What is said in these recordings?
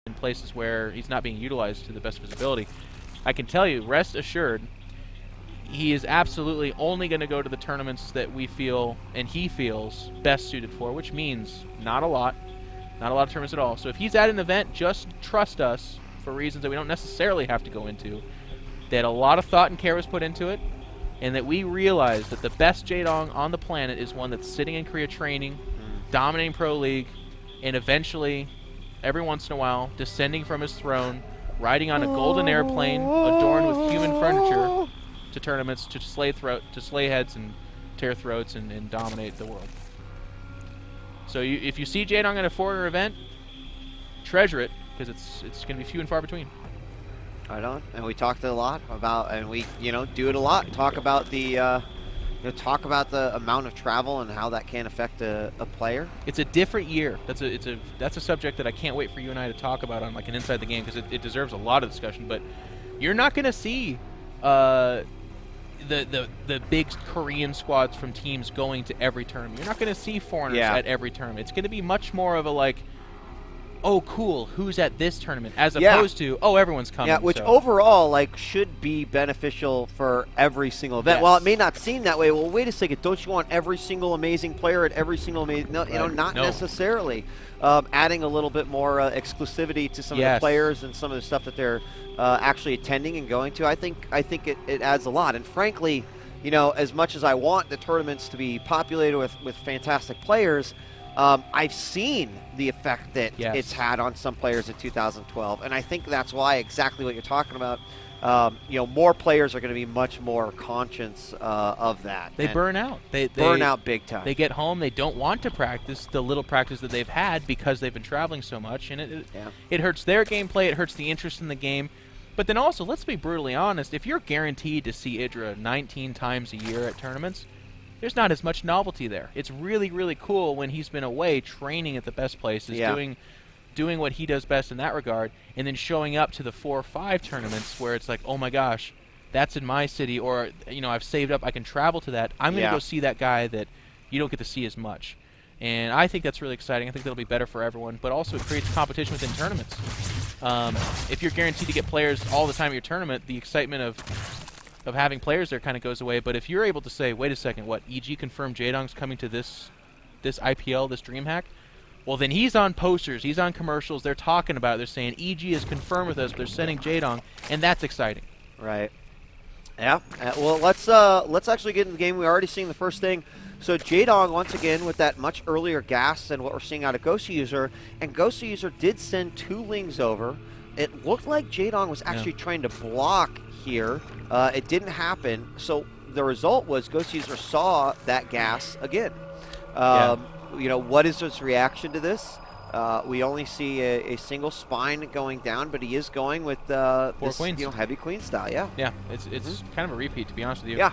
in places where he's not being utilized to the best of his ability. I can tell you, rest assured, he is absolutely only going to go to the tournaments that we feel and he feels best suited for, which means not a lot of tournaments at all. So if he's at an event, just trust us for reasons that we don't necessarily have to go into, that a lot of thought and care was put into it, and that we realize that the best Jaedong on the planet is one that's sitting in Korea training, dominating Pro League, and eventually, every once in a while, descending from his throne, riding on a golden airplane adorned with human furniture to tournaments to slay heads and tear throats and dominate the world. So if you see Jaedong at a foreigner event, treasure it, because it's going to be few and far between. Right on. And we talked a lot about, and we do it a lot. Talk about the talk about the amount of travel and how that can affect a player. It's a different year. That's a subject that I can't wait for you and I to talk about on like an Inside the Game, because it deserves a lot of discussion. But you're not going to see the big Korean squads from teams going to every tournament. You're not going to see foreigners at every tournament. It's going to be much more of a like, oh, cool, who's at this tournament, as opposed to, oh, everyone's coming. Yeah, which overall, like, should be beneficial for every single event. Yes. While it may not seem that way, well, wait a second, don't you want every single amazing player at every single amazing, not necessarily. Adding a little bit more exclusivity to some of the players and some of the stuff that they're actually attending and going to, I think it adds a lot. And frankly, as much as I want the tournaments to be populated with fantastic players, I've seen the effect that it's had on some players in 2012, and I think that's why exactly what you're talking about. More players are going to be much more conscious of that. They burn out. They burn out big time. They get home. They don't want to practice the little practice that they've had because they've been traveling so much, and it hurts their gameplay. It hurts the interest in the game. But then also, let's be brutally honest. If you're guaranteed to see Idra 19 times a year at tournaments, there's not as much novelty there. It's really, really cool when he's been away training at the best places, doing what he does best in that regard, and then showing up to the 4 or 5 tournaments where it's like, oh my gosh, that's in my city, or I've saved up, I can travel to that. I'm going to go see that guy that you don't get to see as much. And I think that's really exciting. I think that'll be better for everyone, but also it creates competition within tournaments. If you're guaranteed to get players all the time at your tournament, the excitement of having players there kind of goes away. But if you're able to say, wait a second, what, EG confirmed Jaedong's coming to this IPL, this DreamHack? Well, then he's on posters, he's on commercials, they're talking about it, they're saying EG is confirmed with us, they're sending Jaedong, and that's exciting. Right. Yeah. Well, let's actually get into the game. We're already seeing the first thing. So Jaedong, once again, with that much earlier gas than what we're seeing out of Goswser, and Goswser did send 2 Lings over. It looked like Jaedong was actually trying to block here. It didn't happen, so the result was Goswser saw that gas again. What is his reaction to this? We only see a single spine going down, but he is going with this, queens. Heavy queen style. Yeah. It's kind of a repeat, to be honest with you. Yeah.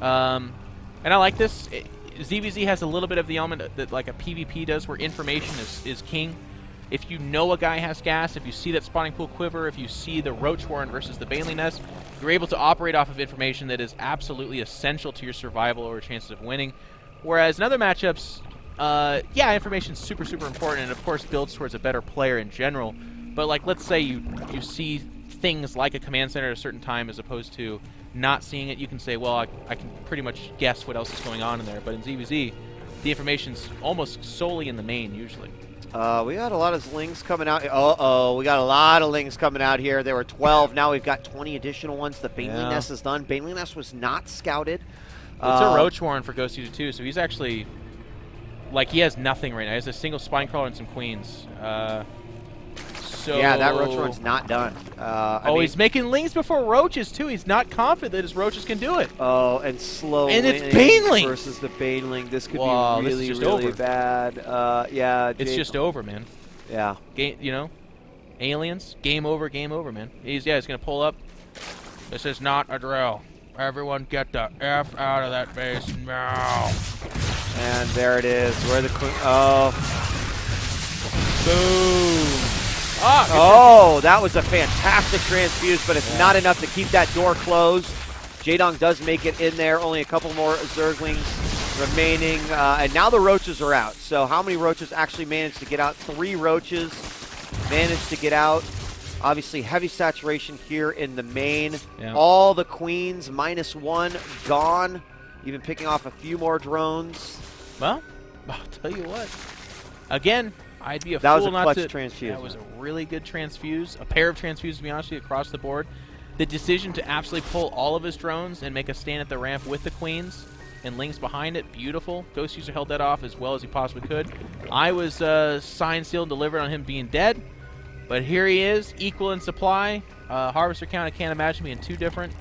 And I like this. ZvZ has a little bit of the element that like a PvP does, where information is king. If you know a guy has gas, if you see that spawning pool quiver, if you see the Roach Warren versus the Baneling Nest, you're able to operate off of information that is absolutely essential to your survival or chances of winning. Whereas in other matchups, information's super, super important, and of course builds towards a better player in general. But like, let's say you see things like a command center at a certain time as opposed to not seeing it, you can say, well, I can pretty much guess what else is going on in there. But in ZvZ, the information's almost solely in the main, usually. We got a lot of Lings coming out. We got a lot of Lings coming out here. There were 12. Now we've got 20 additional ones. The Baneling Nest is done. Baneling Nest was not scouted. It's a Roach Warren for Goswser too, so he's actually, like, he has nothing right now. He has a single spine crawler and some queens. Yeah, that Roach Warren's not done. He's making Lings before Roaches too. He's not confident that his Roaches can do it. Oh, and slow. And it's Baneling versus the Baneling. This could be really, really bad. It's just over, man. Yeah. Aliens. Game over, man. He's gonna pull up. This is not a drill. Everyone get the F out of that base now. And there it is. Where the boom. That was a fantastic transfuse, but it's not enough to keep that door closed. Jaedong does make it in there. Only a couple more Zerglings remaining. And now the Roaches are out. So how many Roaches actually managed to get out? 3 Roaches. managed to get out. Obviously, heavy saturation here in the main. Yeah. All the queens, -1, gone. Even picking off a few more drones. Well, I'll tell you what. Again, I'd be a That fool was a not clutch to. transfuse. That was a really good transfuse. A pair of transfuses, to be honest with you, across the board. The decision to absolutely pull all of his drones and make a stand at the ramp with the queens and Lings behind it, beautiful. Goswser held that off as well as he possibly could. I was signed, sealed, delivered on him being dead. But here he is, equal in supply. Harvester count, I can't imagine being too different,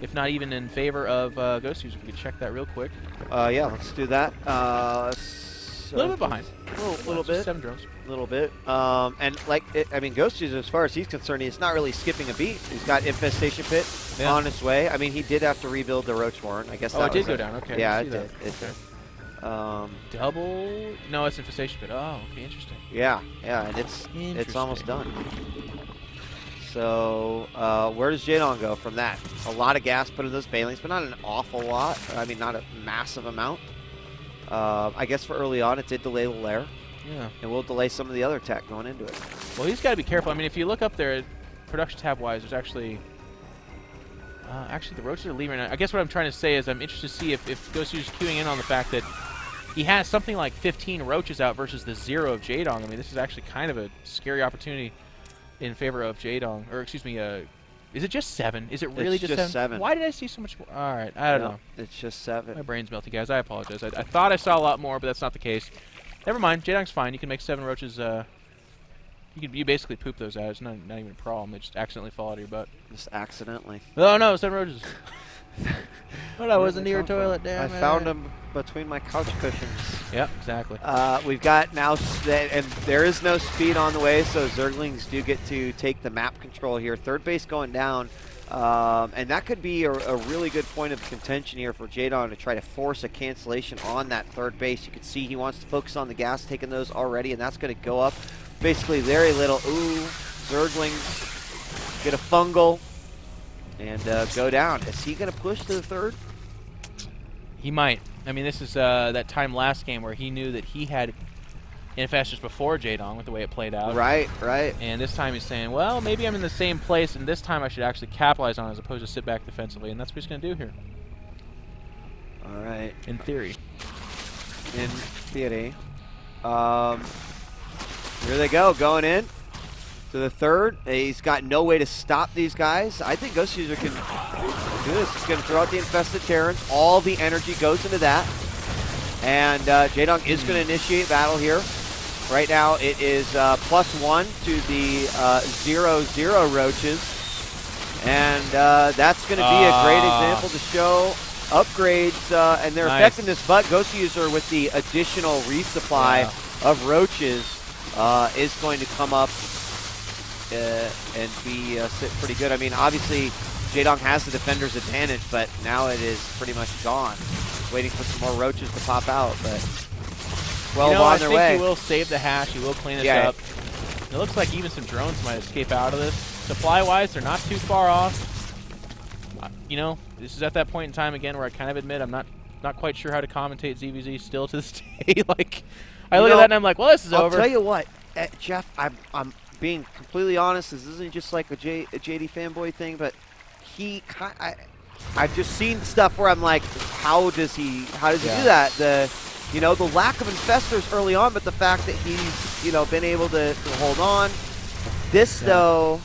if not even in favor of Goswser. If we could check that real quick. Yeah, let's do that. A little bit behind. A little bit. 7 drones. A little bit. And like, I mean, Goswser, as far as he's concerned, he's not really skipping a beat. He's got Infestation Pit on his way. I mean, he did have to rebuild the Roach Warren. I guess that it did go down. Okay. Yeah, it did. It did. Double? No, it's Infestation Pit. Oh, okay, interesting. Yeah, and it's almost done. So where does Jaedong go from that? A lot of gas put in those Banelings, but not an awful lot. I mean, not a massive amount. I guess for early on, it did delay the lair. Yeah. And we'll delay some of the other tech going into it. Well, he's got to be careful. I mean, if you look up there, production tab-wise, there's actually the Roaches are leaving. I guess what I'm trying to say is I'm interested to see if Goswser's queuing in on the fact that he has something like 15 Roaches out versus the 0 of Jaedong. I mean, this is actually kind of a scary opportunity in favor of Jaedong. Or, excuse me, is it just 7? Is it really it's just 7? Why did I see so much more? All right, I don't know. It's just 7. My brain's melting, guys. I apologize. I thought I saw a lot more, but that's not the case. Never mind. Jaedong's fine. You can make 7 Roaches. You basically poop those out. It's not even a problem. They just accidentally fall out of your butt. Just accidentally. Oh, no, 7 Roaches. But I wasn't near your toilet, damn it. I found them between my couch cushions. Yep, exactly. We've got now, and there is no speed on the way, so Zerglings do get to take the map control here. Third base going down, and that could be a really good point of contention here for Jaedong to try to force a cancellation on that third base. You can see he wants to focus on the gas, taking those already, and that's going to go up basically very little. Ooh, Zerglings get a fungal and go down. Is he going to push to the third? He might. I mean, this is that time last game where he knew that he had Infestors before Jaedong with the way it played out. Right. And this time he's saying, well, maybe I'm in the same place, and this time I should actually capitalize on it as opposed to sit back defensively, and that's what he's going to do here. All right. In theory. In theory. Here they go, going in to the third. He's got no way to stop these guys. I think Goswser can do this. He's going to throw out the Infested Terrans. All the energy goes into that. And Jaedong is going to initiate battle here. Right now it is +1 to the 0-0 Roaches. And that's going to be a great example to show upgrades and their effectiveness. But Goswser with the additional resupply of Roaches is going to come up and be sit pretty good. I mean, obviously, Jaedong has the defender's advantage, but now it is pretty much gone. Waiting for some more Roaches to pop out, but on their way. I think he will save the hash. He will clean this up. It looks like even some drones might escape out of this. Supply-wise, they're not too far off. You know, this is at that point in time again where I kind of admit I'm not quite sure how to commentate ZvZ still to this day. Like, I look at that and I'm like, well, this is over. I'll tell you what, Jeff, I'm being completely honest. This isn't just like a JD fanboy thing, but I've just seen stuff where I'm like, how does he do that? The lack of infestors early on, but the fact that he's been able to hold on. This though,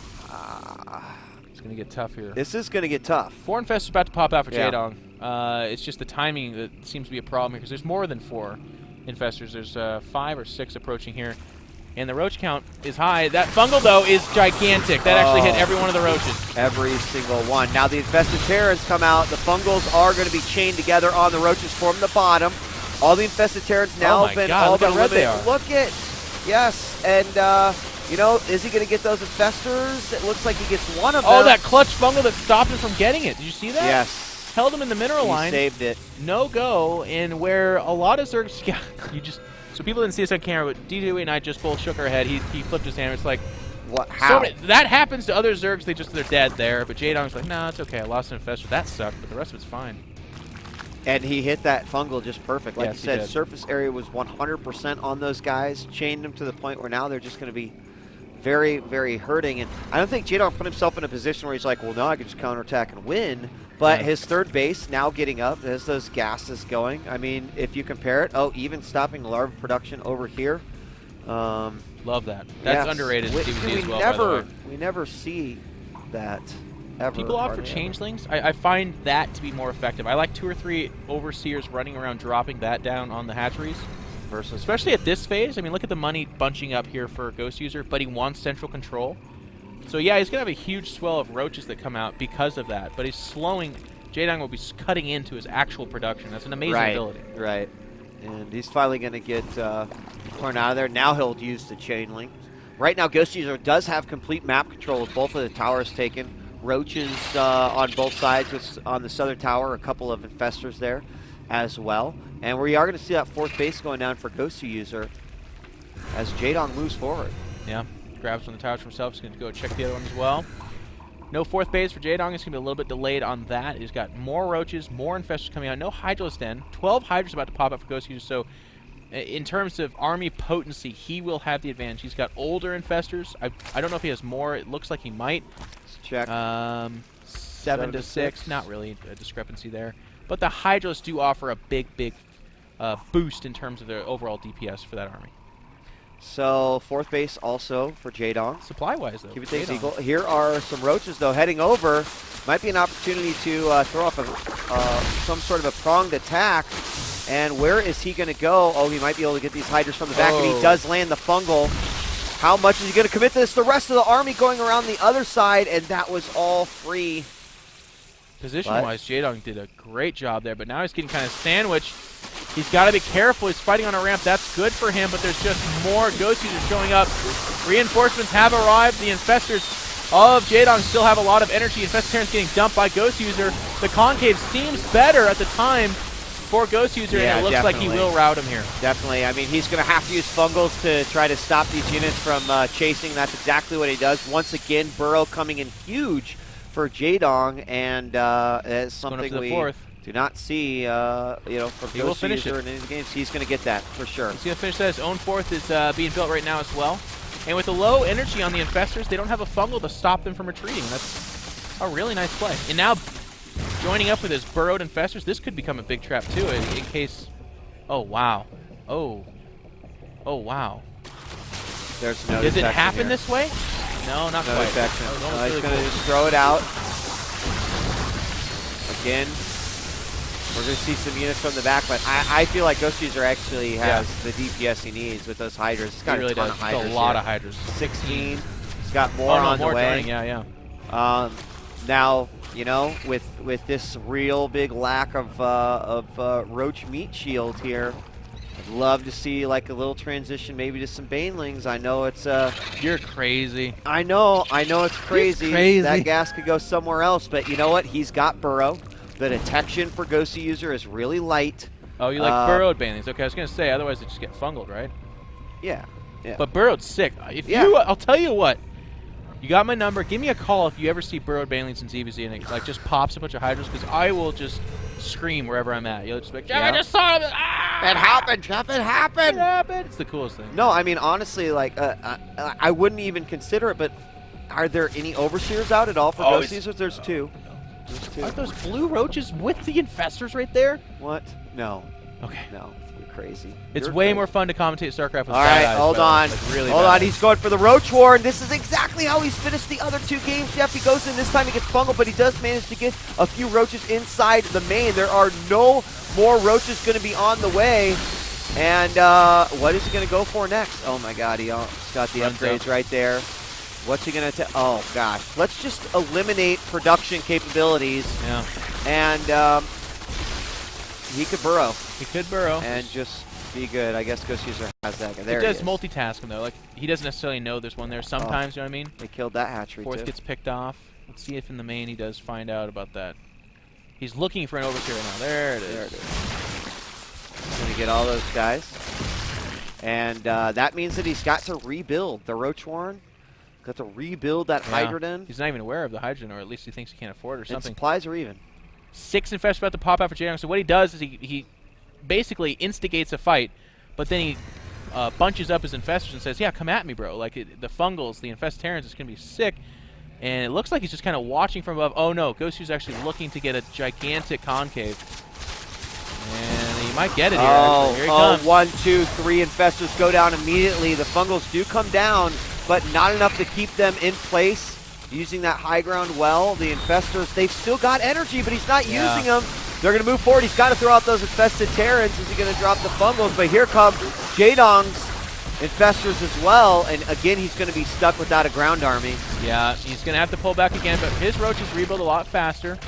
it's gonna get tough here. This is gonna get tough. 4 infestors about to pop out for Jaedong. It's just the timing that seems to be a problem here because there's more than 4 infestors. There's 5 or 6 approaching here. And the roach count is high. That fungal, though, is gigantic. That actually hit every one of the roaches. Every single one. Now the infested Terrans come out. The fungals are going to be chained together on the roaches from the bottom. All the infested Terrans now have been all but eliminated. Look at, yes. And, is he going to get those infestors? It looks like he gets one of them. Oh, that clutch fungal that stopped him from getting it. Did you see that? Yes. Held him in the mineral line. He saved it. No go. And where a lot of Zergs, so people didn't see us on camera, but DJ and I just both shook our head. He flipped his hand. It's like, what? How? So that happens to other Zergs. They're dead there. But Jaedong's like, no, it's okay. I lost an infestor. That sucked, but the rest of it's fine. And he hit that fungal just perfect. Like you said, did. surface area was 100% on those guys. Chained them to the point where now they're just going to be very, very hurting. And I don't think Jaedong put himself in a position where he's like, well, now I can just counterattack and win. But his third base now getting up as those gases going. I mean, if you compare it, even stopping larva production over here. Love that. That's underrated. We never see that ever. People opt for changelings. I find that to be more effective. I like 2 or 3 overseers running around dropping that down on the hatcheries. Especially at this phase. I mean, look at the money bunching up here for Goswser, but he wants central control. So yeah, he's going to have a huge swell of roaches that come out because of that, but he's slowing. Jaedong will be cutting into his actual production. That's an amazing ability. Right. And he's finally going to get torn out of there. Now he'll use the chain link. Right now, Goswser does have complete map control with both of the towers taken. Roaches on both sides, on the southern tower, a couple of infestors there as well. And we are going to see that 4th base going down for Goswser as Jaedong moves forward. Yeah. Grabs on the towers for himself. He's going to go check the other one as well. No 4th base for Jaedong. It's going to be a little bit delayed on that. He's got more roaches, more infestors coming out. No Hydros Den. 12 Hydras about to pop up for Goswser. So in terms of army potency, he will have the advantage. He's got older infestors. I don't know if he has more. It looks like he might. Let's check. 7 to 6. Not really a discrepancy there. But the Hydros do offer a big boost in terms of their overall DPS for that army. So 4th base also for Jaedong. Supply-wise, though. Keep it things equal. Here are some roaches, though, heading over. Might be an opportunity to throw off some sort of a pronged attack. And where is he going to go? Oh, he might be able to get these hydras from the back, and he does land the fungal. How much is he going to commit to this? The rest of the army going around the other side, and that was all free. Position-wise, Jaedong did a great job there, but now he's getting kind of sandwiched. He's got to be careful. He's fighting on a ramp. That's good for him, but there's just more Goswser showing up. Reinforcements have arrived. The infestors of Jaedong still have a lot of energy. Infestarians getting dumped by Goswser. The concave seems better at the time for Goswser, and it looks like he will rout him here. Definitely. I mean, he's going to have to use fungals to try to stop these units from chasing. That's exactly what he does. Once again, Burrow coming in huge for Jaedong, and it's something we do not see, from Goswser in any of the games. He's going to get that for sure. He's going to finish that. His own 4th is being built right now as well. And with the low energy on the infestors, they don't have a fungal to stop them from retreating. That's a really nice play. And now, joining up with his burrowed infestors, this could become a big trap too, in case. Oh wow! Oh wow! There's no. Does it happen this way? No, not quite. He's going to just throw it out again. We're going to see some units from the back, but I feel like Goswser actually has the DPS he needs with those hydras. He's got a ton of hydras. A lot of hydras. 16. He's got more on the way. Yeah. Now, with this real big lack of roach meat shield here, I'd love to see like a little transition maybe to some banelings. I know it's You're crazy. I know it's crazy. That gas could go somewhere else, but you know what? He's got Burrow. The detection for Goswser is really light. Oh, you like burrowed banelings? Okay, I was gonna say otherwise they just get fungled, right? Yeah. But burrowed's sick. I'll tell you what. You got my number. Give me a call if you ever see burrowed banelings in ZvZ and it just pops a bunch of hydras, because I will just scream wherever I'm at. You'll just be like, Jeff, I just saw it. It happened, Jeff. It happened. It happened. It's the coolest thing. No, I mean honestly, like I wouldn't even consider it. But are there any overseers out at all for Goswser? There's 2. Aren't those blue roaches with the infestors right there? What? No. Okay. No. You're crazy. It's way more fun to commentate Starcraft with all right, hold on. Really hold on. He's going for the Roach War, and this is exactly how he's finished the other 2 games, Jeff. He goes in this time, he gets fungal, but he does manage to get a few roaches inside the main. There are no more roaches going to be on the way. And what is he going to go for next? Oh, my God. He's got the upgrades right there. What's he going to take? Oh, gosh. Let's just eliminate production capabilities. Yeah. And he could burrow. He could burrow. And just be good. I guess Goswser has that. There he does multitask him, though. Like, he doesn't necessarily know there's one there sometimes, you know what I mean? They killed that hatchery, 4th gets picked off. Let's see if in the main he does find out about that. He's looking for an overseer right now. There it is. He's going to get all those guys. And that means that he's got to rebuild the Roach Warren. Got to rebuild that Hydrodon. He's not even aware of the Hydrodon, or at least he thinks he can't afford it or something. And supplies are even. 6 infestors about to pop out for Jaedong. So what he does is he basically instigates a fight, but then he bunches up his infestors and says, yeah, come at me, bro. Like, the fungals, the infest-terrans is going to be sick. And it looks like he's just kind of watching from above. Oh, no. Goswser's actually looking to get a gigantic concave. And he might get it here. Oh, here he comes. 1, 2, 3 infestors go down immediately. The fungals do come down, but not enough to keep them in place. Using that high ground well, the infestors, they've still got energy, but he's not using them. They're going to move forward. He's got to throw out those infested Terrans. Is he going to drop the fungals? But here come Jaedong's infestors as well, and again, he's going to be stuck without a ground army. Yeah, he's going to have to pull back again, but his roaches rebuild a lot faster,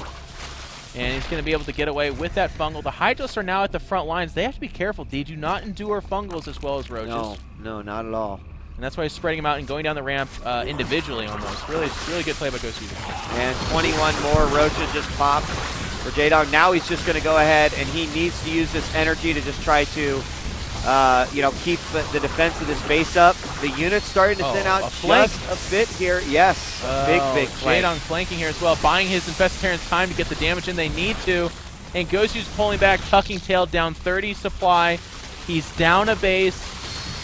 and he's going to be able to get away with that fungal. The Hydros are now at the front lines. They have to be careful. They do not endure fungals as well as roaches. No, not at all. And that's why he's spreading them out and going down the ramp individually almost. Really good play by Goswser. And 21 more roaches just popped for Jaedong. Now he's just going to go ahead, and he needs to use this energy to just try to, keep the defense of this base up. The unit's starting to thin out just a bit here. Yes, big flank. Jaedong flanking here as well, buying his Infestatorans time to get the damage in they need to. And Goswser's pulling back, tucking tail down 30 supply. He's down a base.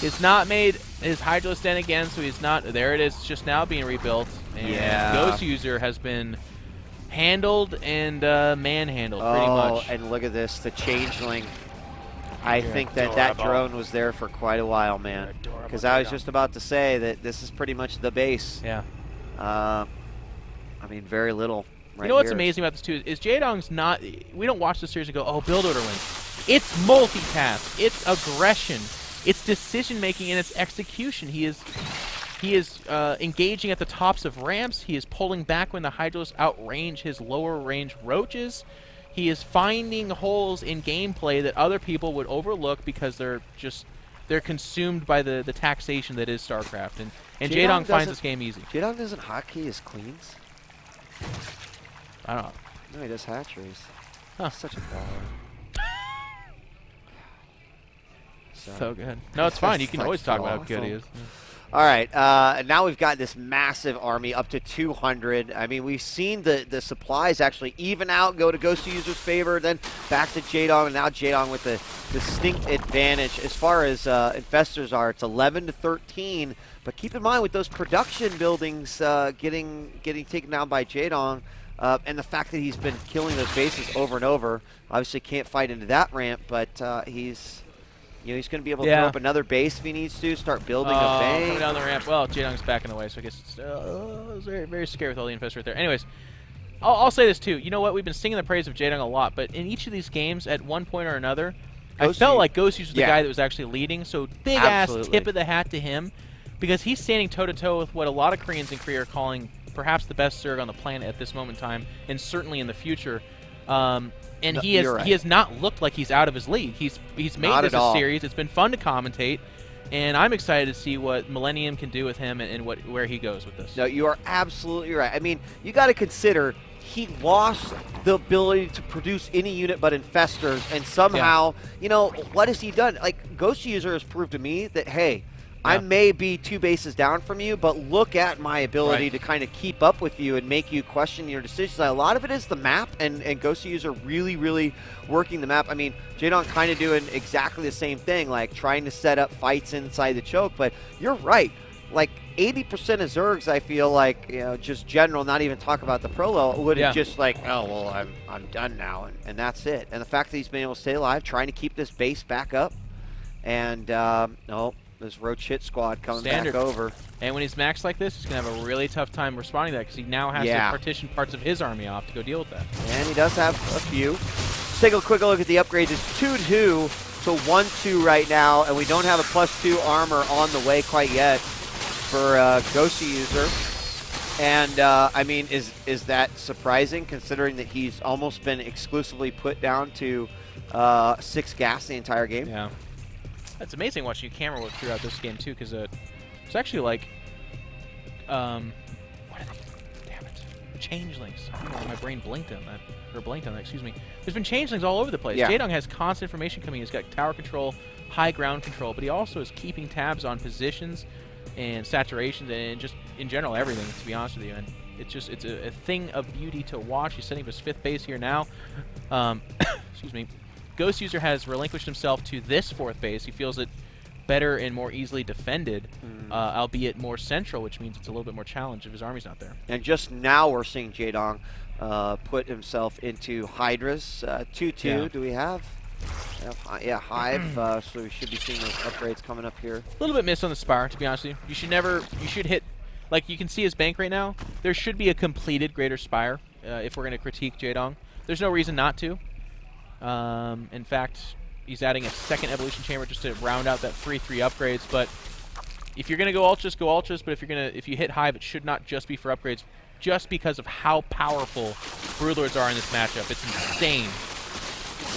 He's not made his Hydro stand again, so he's not. There it is, just now being rebuilt. And Goswser has been handled and manhandled pretty much. And look at this, the changeling. I think that drone was there for quite a while, man. Because I was just about to say that this is pretty much the base. Yeah. I mean, very little. You know what's amazing about this too is Jaedong's not. We don't watch the series and go, oh, build order wins. It's multitask. It's aggression. It's decision making and it's execution. He is engaging at the tops of ramps. He is pulling back when the Hydros outrange his lower range roaches. He is finding holes in gameplay that other people would overlook because they're consumed by the taxation that is StarCraft. And Jaedong finds this game easy. Jaedong doesn't hotkey his queens? I don't know. No, he does hatcheries. Huh. Such a baller. So good. No, it's fine. You can always talk about how good he is. All right, now we've got this massive army up to 200. I mean, we've seen the supplies actually even out, go to Goswser's favor, then back to Jaedong, and now Jaedong with the distinct advantage. As far as infestors are, it's 11 to 13. But keep in mind, with those production buildings getting taken down by Jaedong, and the fact that he's been killing those bases over and over, obviously can't fight into that ramp, but he's going to be able to throw up another base if he needs to, start building a bank. Coming down the ramp. Well, Jaedong's backing away, so I guess it's very, very scary with all the infestors right there. Anyways, I'll say this too. You know what? We've been singing the praise of Jaedong a lot, but in each of these games, at one point or another, I felt like Goswser was the guy that was actually leading, so big-ass tip of the hat to him, because he's standing toe-to-toe with what a lot of Koreans in Korea are calling perhaps the best Zerg on the planet at this moment in time, and certainly in the future. And he has not looked like he's out of his league. He's made this a series. It's been fun to commentate, and I'm excited to see what Millennium can do with him and where he goes with this. No, you are absolutely right. I mean, you got to consider he lost the ability to produce any unit but infestors, and somehow, what has he done? Like, Goswser has proved to me that, hey, I may be 2 bases down from you, but look at my ability to kind of keep up with you and make you question your decisions. A lot of it is the map, and Goswser really, really working the map. I mean, Jaedong kind of doing exactly the same thing, like trying to set up fights inside the choke, but you're right. Like, 80% of Zergs, I feel like, just general, not even talk about the pro level, would have just like, oh, well, I'm done now, and that's it. And the fact that he's been able to stay alive, trying to keep this base back up, and, this roach hit squad coming back over. And when he's maxed like this, he's going to have a really tough time responding to that because he now has to partition parts of his army off to go deal with that. And he does have a few. Let's take a quick look at the upgrades. It's 2-2 to 1-2 right now, and we don't have a +2 armor on the way quite yet for Goswser. And, I mean, is that surprising considering that he's almost been exclusively put down to 6 gas the entire game? Yeah. It's amazing watching your camera work throughout this game too, because it's actually like, what are they? Damn it, the changelings. My brain blinked on that, or blanked on that. Excuse me. There's been changelings all over the place. Yeah. Jaedong has constant information coming. He's got tower control, high ground control, but he also is keeping tabs on positions and saturations and just in general everything. To be honest with you, and it's a thing of beauty to watch. He's setting up his 5th base here now. Excuse me. Goswser has relinquished himself to this 4th base. He feels that better and more easily defended, albeit more central, which means it's a little bit more challenge if his army's not there. And just now we're seeing Jaedong put himself into Hydra's 2-2. Yeah. Do we have? Yeah, Hive. So we should be seeing those upgrades coming up here. A little bit missed on the Spire, to be honest with you. You should hit, like you can see his bank right now, there should be a completed Greater Spire if we're going to critique Jaedong. There's no reason not to. In fact, he's adding a second Evolution Chamber just to round out that 3-3 upgrades. But if you're going to go Ultras, go Ultras. But if you hit Hive, it should not just be for upgrades, just because of how powerful Broodlords are in this matchup. It's insane.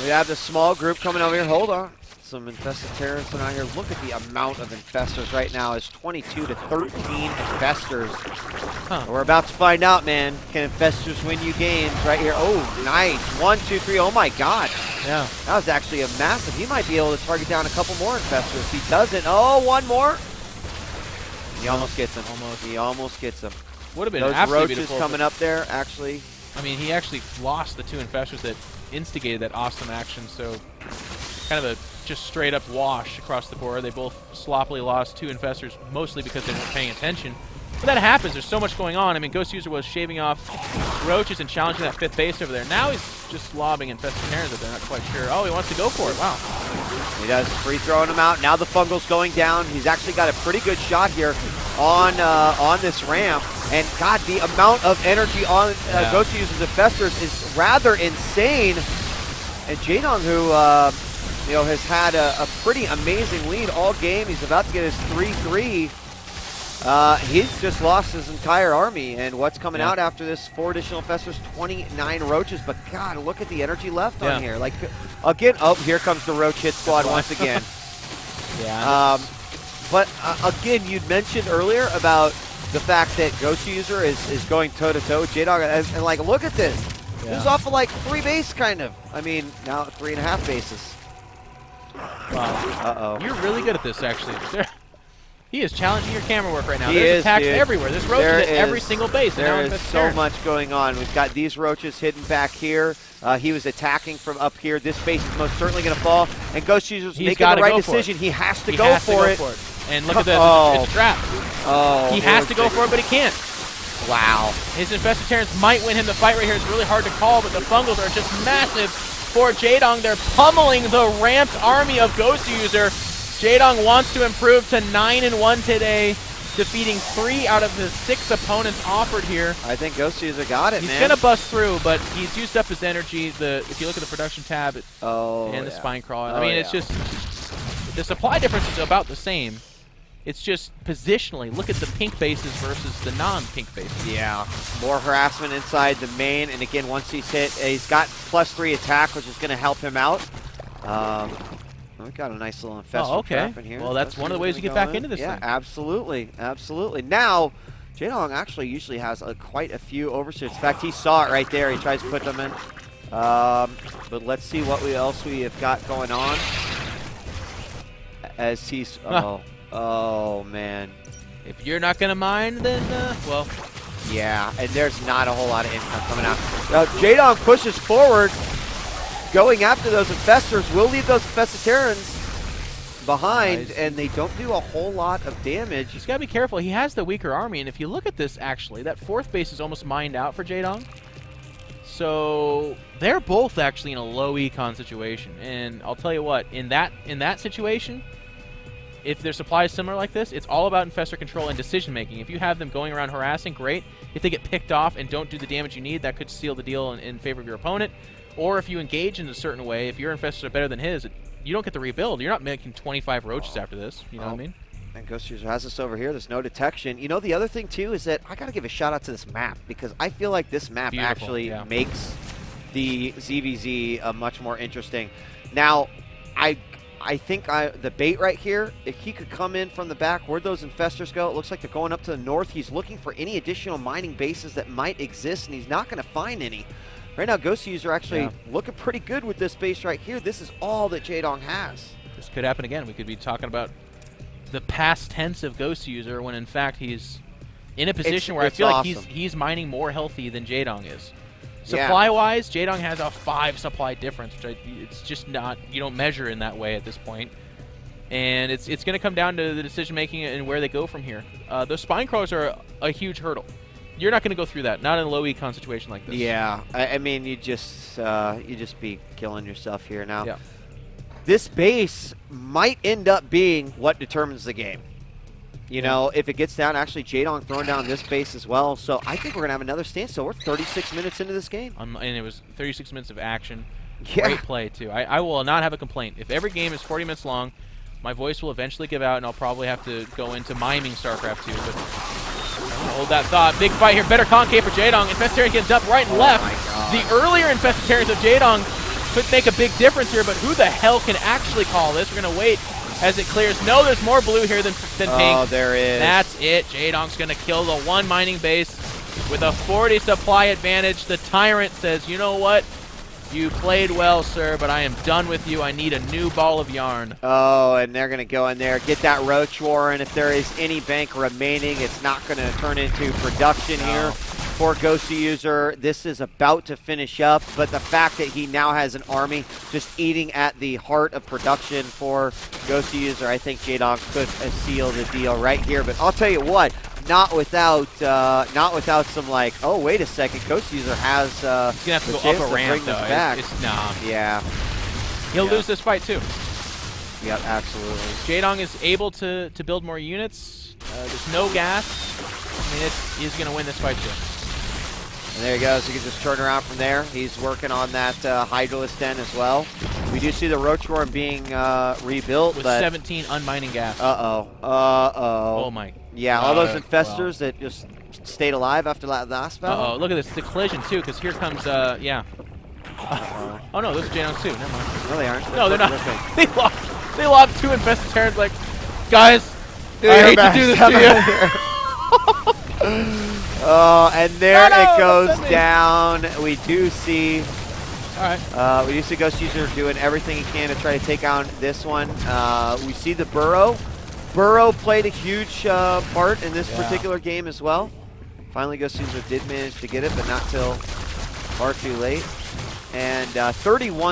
We have the small group coming over here. Hold on. Some Infested Terrorists out here. Look at the amount of Infestors right now. It's 22 to 13 Infestors. Huh. We're about to find out, man. Can Infestors win you games right here? Oh, nice. 1, 2, 3. Oh, my God. Yeah. That was actually a massive. He might be able to target down a couple more Infestors. He doesn't. Oh, one more. He almost gets him. Almost. He almost gets him. Would have been those absolutely roaches beautiful coming up there, actually. I mean, he actually lost the 2 Infestors that instigated that awesome action, so kind of a just straight up wash across the board. They both sloppily lost 2 Infestors, mostly because they weren't paying attention. But that happens. There's so much going on. I mean, Goswser was shaving off roaches and challenging that 5th base over there. Now he's just lobbing Infested Terrors that they're not quite sure. Oh, he wants to go for it. Wow. He does. Free throwing him out. Now the Fungal's going down. He's actually got a pretty good shot here on this ramp. And God, the amount of energy on Goswser's Infestors is rather insane. And Jaedong, who has had a pretty amazing lead all game. He's about to get his 3-3. He's just lost his entire army, and what's coming out after this 4 additional Infestors, 29 roaches. But God, look at the energy left on here. Like again, oh, here comes the roach hit squad once again. But again, you'd mentioned earlier about the fact that Goswser is going toe-to-toe with Jaedong, and like, look at this. This is off of like 3 base, kind of. I mean, now 3.5 bases. Wow. You're really good at this, actually. He is challenging your camera work right now. There's attacks everywhere. There's roaches at every single base. There is so much going on. We've got these roaches hidden back here. He was attacking from up here. This base is most certainly going to fall. And Goswser's making the right decision. He has to go for it. And look at this. It's a trap. He has to go for it, but he can't. Wow. His Infested Terrans might win him the fight right here. It's really hard to call, but the Fungals are just massive for Jaedong. They're pummeling the ramped army of Goswser. Jaedong wants to improve to 9-1 today, defeating 3 out of the 6 opponents offered here. I think Goswser got it, He's man. He's going to bust through, but he's used up his energy. If you look at the production tab and the spine crawl, I mean, it's just the supply difference is about the same. It's just positionally. Look at the pink bases versus the non-pink bases. Yeah, more harassment inside the main, and again, once he's hit, he's got +3 attack, which is going to help him out. We've got a nice little infested trap in here. Well, that's one of the ways you get back into this thing. Yeah, absolutely, absolutely. Now, Jaedong actually usually has quite a few overshoots. In fact, he saw it right there. He tries to put them in. But let's see what else we have got going on. As he's... Oh, man. If you're not going to mine, then, well... Yeah, and there's not a whole lot of income coming out. Now, Jaedong pushes forward, going after those Infestors. Will leave those Infested Terrans behind, and they don't do a whole lot of damage. He's got to be careful. He has the weaker army, and if you look at this, actually, that 4th base is almost mined out for Jaedong. So they're both actually in a low econ situation, and I'll tell you what, in that situation, if their supply is similar like this, it's all about Infestor control and decision making. If you have them going around harassing, great. If they get picked off and don't do the damage you need, that could seal the deal in favor of your opponent. Or if you engage in a certain way, if your Infestors are better than his, you don't get the rebuild. You're not making 25 roaches after this. You know what I mean? And Goswser has us over here. There's no detection. You know, the other thing, too, is that I got to give a shout-out to this map, because I feel like this map actually makes the ZvZ much more interesting. Now, I think the bait right here, if he could come in from the back, where'd those Infestors go? It looks like they're going up to the north. He's looking for any additional mining bases that might exist, and he's not going to find any. Right now, Goswser actually looking pretty good with this base right here. This is all that Jaedong has. This could happen again. We could be talking about the past tense of Goswser when, in fact, he's in a position where I feel like he's mining more healthy than Jaedong is. Supply-wise, Jaedong has a 5 supply difference, which it's just not, you don't measure in that way at this point. And it's going to come down to the decision-making and where they go from here. Those spine crawlers are a huge hurdle. You're not going to go through that, not in a low econ situation like this. Yeah, I mean, you just be killing yourself here now. Yeah. This base might end up being what determines the game. You know, if it gets down, actually Jaedong throwing down this base as well. So I think we're going to have another standstill. We're 36 minutes into this game. And it was 36 minutes of action. Yeah. Great play, too. I will not have a complaint. If every game is 40 minutes long, my voice will eventually give out, and I'll probably have to go into miming Starcraft 2. But hold that thought. Big fight here. Better concave for Jaedong. Infestarian gets up right and left. The earlier Infestarians of Jaedong could make a big difference here, but who the hell can actually call this? We're going to wait as it clears. No, there's more blue here than pink. Oh, there is. That's it. Jaedong's going to kill the one mining base with a 40 supply advantage. The Tyrant says, you know what? You played well, sir, but I am done with you. I need a new ball of yarn. Oh, and they're going to go in there, get that Roach Warren. If there is any bank remaining, it's not going to turn into production here for Goswser. This is about to finish up, but the fact that he now has an army just eating at the heart of production for Goswser, I think Jaedong could seal the deal right here. But I'll tell you what, not without some like, oh, wait a second, Goswser has he's gonna have to go up a ramp though. Nah. Yeah. He'll lose this fight too. Yep, absolutely. Jaedong is able to build more units. There's no gas. I mean, he's gonna win this fight too. And there he goes. He can just turn around from there. He's working on that Hydralisk Den as well. We do see the Roach Warren being rebuilt. With but 17 unmining gas. Oh my. Yeah, all those infestors that just stayed alive after that last battle. Look at this. The collision, too, because here comes, yeah. Oh, no, those are Jaedong's too. Never mind. No, they aren't. No, they're not. They lobbed two infested Terrans like, guys, I hate to do this to you. Oh, and there it goes down. We do see... All right. We do see Goswser doing everything he can to try to take on this one. We see the Burrow. Burrow played a huge part in this particular game as well. Finally, Goswser did manage to get it, but not till far too late. And 31